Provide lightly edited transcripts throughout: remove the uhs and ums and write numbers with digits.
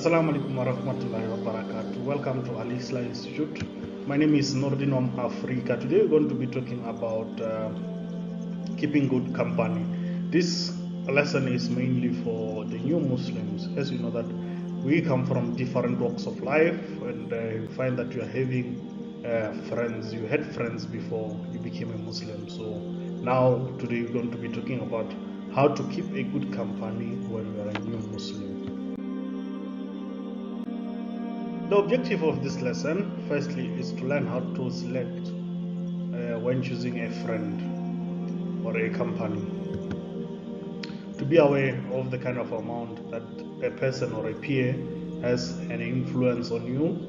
Assalamu alaikum warahmatullahi wabarakatuh. Welcome to Al-Islaah Institute. My name is Nordin Africa. Today we're going to be talking about keeping good company. This lesson is mainly for the new Muslims. As you know that we come from different walks of life, and you find that you are having friends. You had friends before you became a Muslim. So now today we're going to be talking about how to keep a good company when you are a new Muslim. The objective of this lesson, firstly, is to learn how to select when choosing a friend or a company. To be aware of the kind of amount that a person or a peer has an influence on you,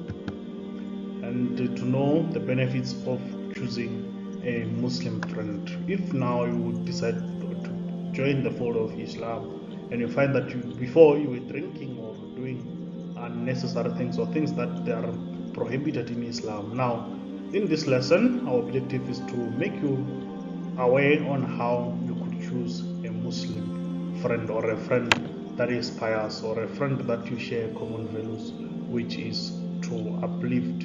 and to know the benefits of choosing a Muslim friend. If now you would decide to join the fold of Islam, and you find that before you were drinking or doing unnecessary things or things that they are prohibited in Islam. Now, in this lesson, our objective is to make you aware on how you could choose a Muslim friend or a friend that is pious or a friend that you share common values, which is to uplift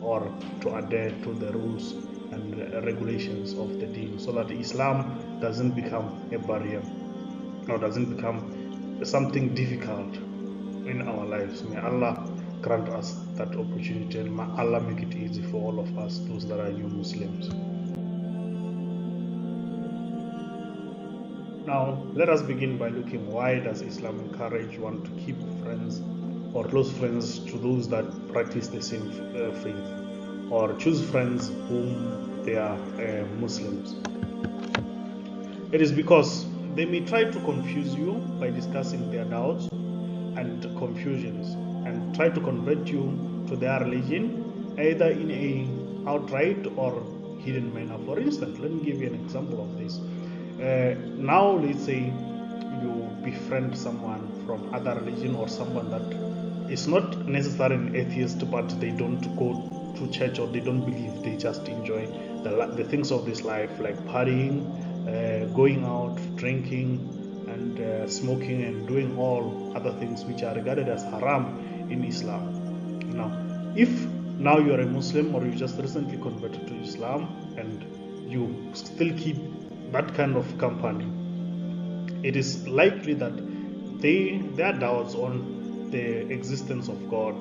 or to adhere to the rules and regulations of the deen, so that Islam doesn't become a barrier or doesn't become something difficult in our lives. May Allah grant us that opportunity, and may Allah make it easy for all of us, those that are new Muslims. Now, let us begin by looking, why does Islam encourage one to keep friends or close friends to those that practice the same faith, or choose friends whom they are Muslims? It is because they may try to confuse you by discussing their doubts and confusions, and try to convert you to their religion, either in a outright or hidden manner. For instance, let me give you an example of this. Now let's say you befriend someone from other religion, or someone that is not necessarily an atheist, but they don't go to church or they don't believe, they just enjoy the things of this life, like partying, going out, drinking, and smoking, and doing all other things which are regarded as haram in Islam. Now, if now you are a Muslim, or you just recently converted to Islam, and you still keep that kind of company, it is likely that their doubts on the existence of God,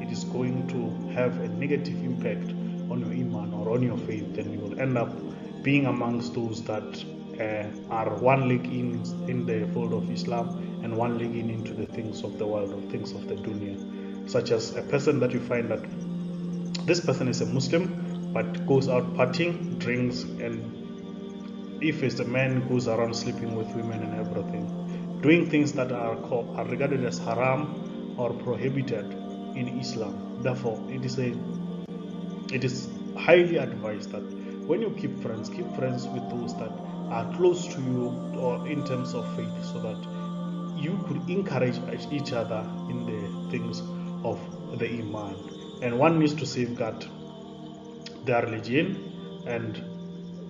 it is going to have a negative impact on your iman or on your faith, and you will end up being amongst those that are one leg in the fold of Islam, and one leg into the things of the world, or things of the dunya, such as a person that you find that this person is a Muslim but goes out partying, drinks, and if it's a man, goes around sleeping with women and everything, doing things that are regarded as haram or prohibited in Islam. Therefore, it is highly advised that when you keep friends with those that are close to you, or in terms of faith, so that you could encourage each other in the things of the iman. And one needs to safeguard their religion, and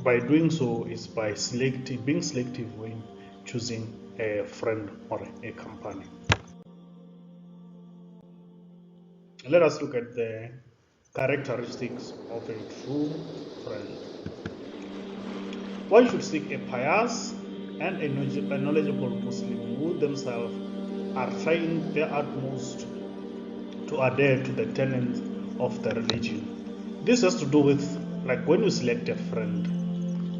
by doing so is by being selective when choosing a friend or a company. Let us look at the characteristics of a true friend. One should seek a pious and a knowledgeable Muslim who themselves are trying their utmost to adhere to the tenets of the religion. This has to do with, like, when you select a friend,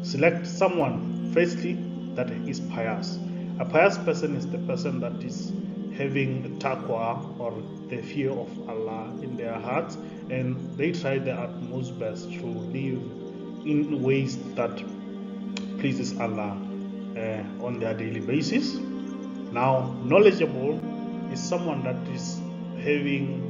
select someone firstly that is pious. A pious person is the person that is having taqwa, or the fear of Allah, in their hearts, and they try their utmost best to live in ways that pleases Allah on their daily basis. Now, knowledgeable is someone that is having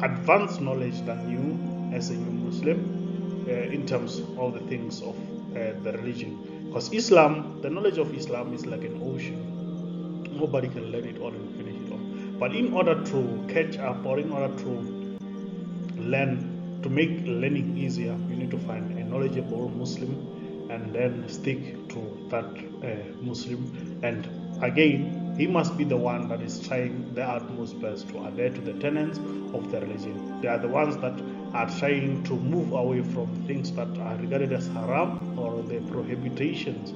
advanced knowledge than you as a new Muslim in terms of the things of the religion. Because Islam, the knowledge of Islam is like an ocean. Nobody can learn it all and finish it all. But in order to catch up, or in order to learn, to make learning easier, you need to find a knowledgeable Muslim, and then stick to that Muslim, and again he must be the one that is trying their utmost best to adhere to the tenets of the religion. They are the ones that are trying to move away from things that are regarded as haram or the prohibitions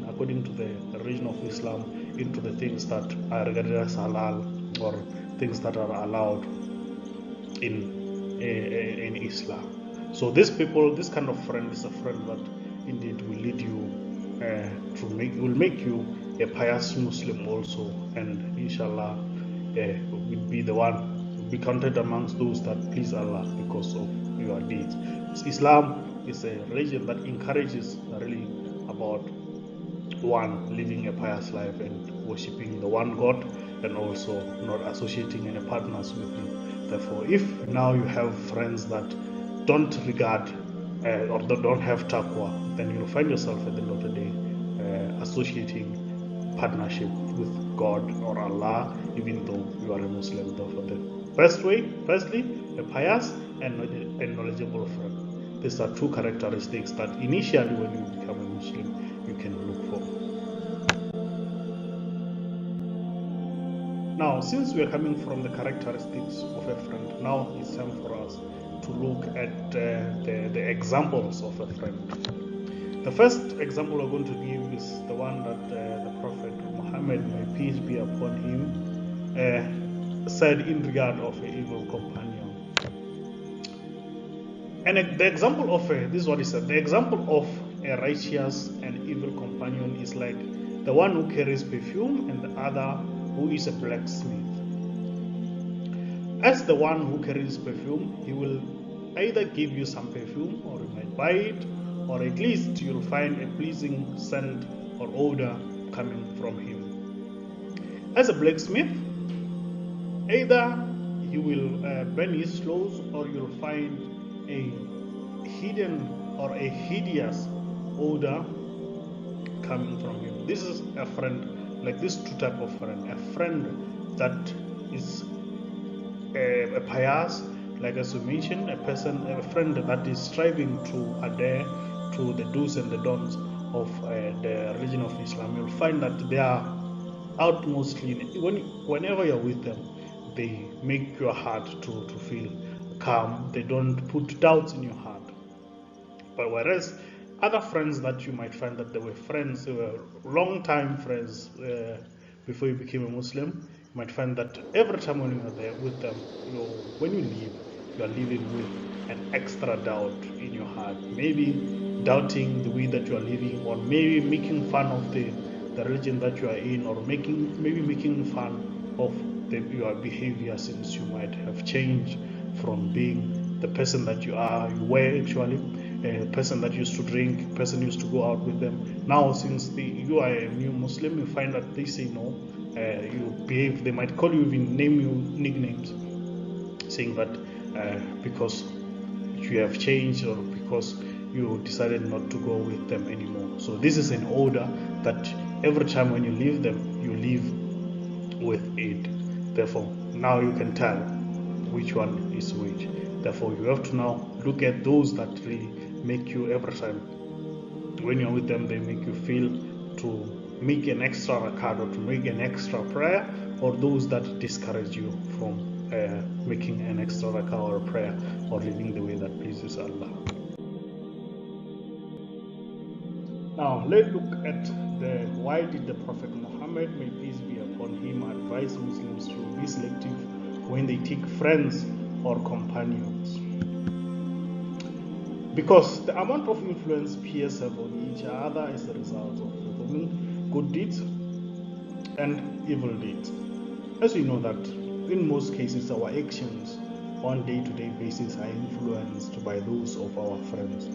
according to the religion of Islam into the things that are regarded as halal or things that are allowed in Islam. So these people, this kind of friend is a friend that indeed will lead you will make you a pious Muslim also, and inshallah will be the one, will be counted amongst those that please Allah because of your deeds. Islam is a religion that encourages really about one living a pious life and worshipping the one God, and also not associating any partners with him. Therefore, if now you have friends that don't regard or don't have taqwa, then you'll find yourself at the end of the day associating partnership with God or Allah, even though you are a Muslim. Therefore, the best way, firstly, a pious and a knowledgeable friend. These are two characteristics that initially, when you become a Muslim, you can look for. Now, since we are coming from the characteristics of a friend, now it's time for us to look at the examples of a friend. The first example we're going to give is the one that the Prophet Muhammad, may peace be upon him, said in regard of an evil companion. And the example of this is what he said. The example of a righteous and evil companion is like the one who carries perfume and the other who is a blacksmith. As the one who carries perfume, he will either give you some perfume, or you might buy it, or at least you'll find a pleasing scent or odor coming from him. As a blacksmith, either he will burn his clothes, or you'll find a hidden or a hideous odor coming from him. This is a friend, like this two type of friend. A friend that is a pious, like as we mentioned, a friend that is striving to adhere to the do's and the don'ts of the religion of Islam. You'll find that they are outmostly, whenever you're with them, they make your heart to feel calm. They don't put doubts in your heart. But whereas other friends that you might find that they were friends, they were long time friends before you became a Muslim, you might find that every time when you're there with them, when you leave, you are living with an extra doubt in your heart. Maybe doubting the way that you are living, or maybe making fun of the religion that you are in, or maybe making fun of your behavior, since you might have changed from being the person that you were actually, a person that used to drink, a person used to go out with them. Now, since you are a new Muslim, you find that they say no, you behave, they might call you, even name you nicknames, saying that because you have changed, or because you decided not to go with them anymore. So this is an order that every time when you leave them, you leave with it. Therefore, now you can tell which one is which. Therefore, you have to now look at those that really make you, every time when you're with them, they make you feel to make an extra rakat or to make an extra prayer, or those that discourage you from making an extra rakat or a prayer, or living the way that pleases Allah. Now let's look at why did the Prophet Muhammad, may peace be upon him, advise Muslims to be selective when they take friends or companions? Because the amount of influence peers have on each other is the result of performing good deeds and evil deeds. As we know that in most cases our actions on day-to-day basis are influenced by those of our friends.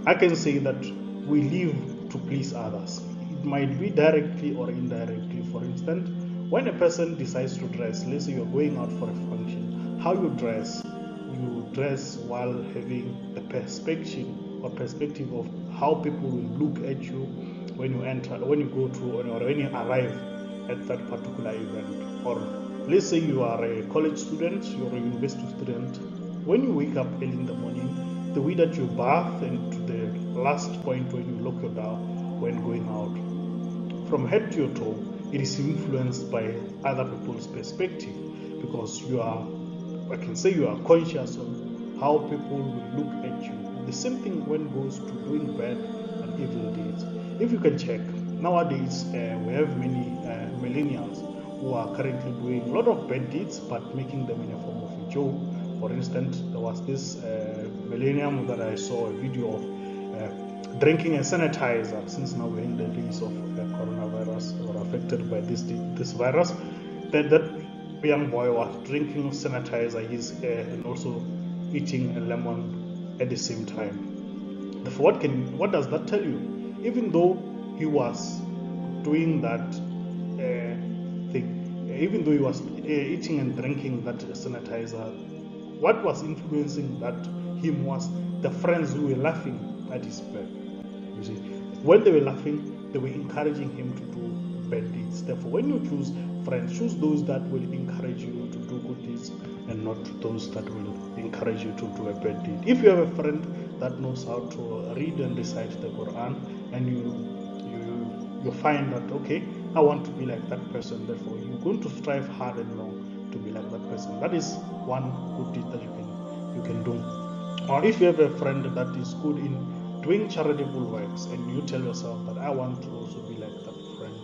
I can say that we live to please others. It might be directly or indirectly. For instance, when a person decides to dress, let's say you're going out for a function, how you dress while having the perspective of how people will look at you when you enter, when you go to, or when you arrive at that particular event. Or let's say you are a college student, you're a university student. When you wake up early in the morning, the way that you bath, and to the last point when you lock your door when going out, from head to your toe, it is influenced by other people's perspective, because you are, I can say, you are conscious of how people will look at you. The same thing when it goes to doing bad and evil deeds. If you can check, nowadays we have many millennials who are currently doing a lot of bad deeds but making them in a form of a joke. For instance, there was this millennium that I saw a video of drinking a sanitizer, since now we're in the days of coronavirus, or affected by this virus. That young boy was drinking sanitizer, and also eating a lemon at the same time. Therefore, what does that tell you? Even though he was doing that thing, even though he was eating and drinking that sanitizer, what was influencing him was the friends who were laughing at his back. You see, when they were laughing, they were encouraging him to do bad deeds. Therefore, when you choose friends, choose those that will encourage you to do good deeds, and not those that will encourage you to do a bad deed. If you have a friend that knows how to read and recite the Quran, and you find that, okay, I want to be like that person, therefore you're going to strive hard and long to be like that person. That is one good deed that you can do. Or if you have a friend that is good in doing charitable works, and you tell yourself that I want to also be like that friend.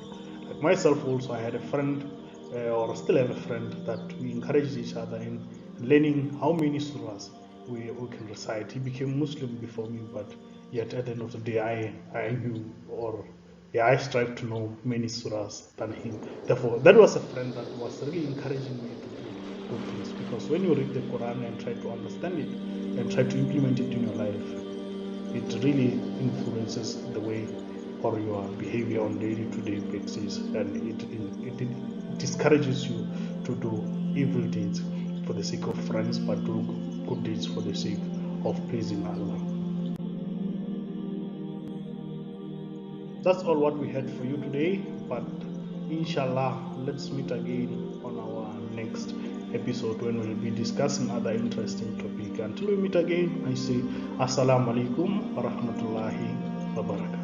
Like myself also, I had a friend, or still have a friend, that we encouraged each other in learning how many surahs we can recite. He became Muslim before me, but yet at the end of the day, I knew, or I strive to know many surahs than him. Therefore, that was a friend that was really encouraging me to do good things, because when you read the Quran and try to understand it and try to implement it in your life, it really influences the way or your behavior on day-to-day basis, and it discourages you to do evil deeds for the sake of friends, but do good deeds for the sake of pleasing Allah. That's all what we had for you today, but inshallah, let's meet again on our next episode, when we'll be discussing other interesting topic. Until we meet again, I say assalamu alaikum wa rahmatullahi wa barakatuh.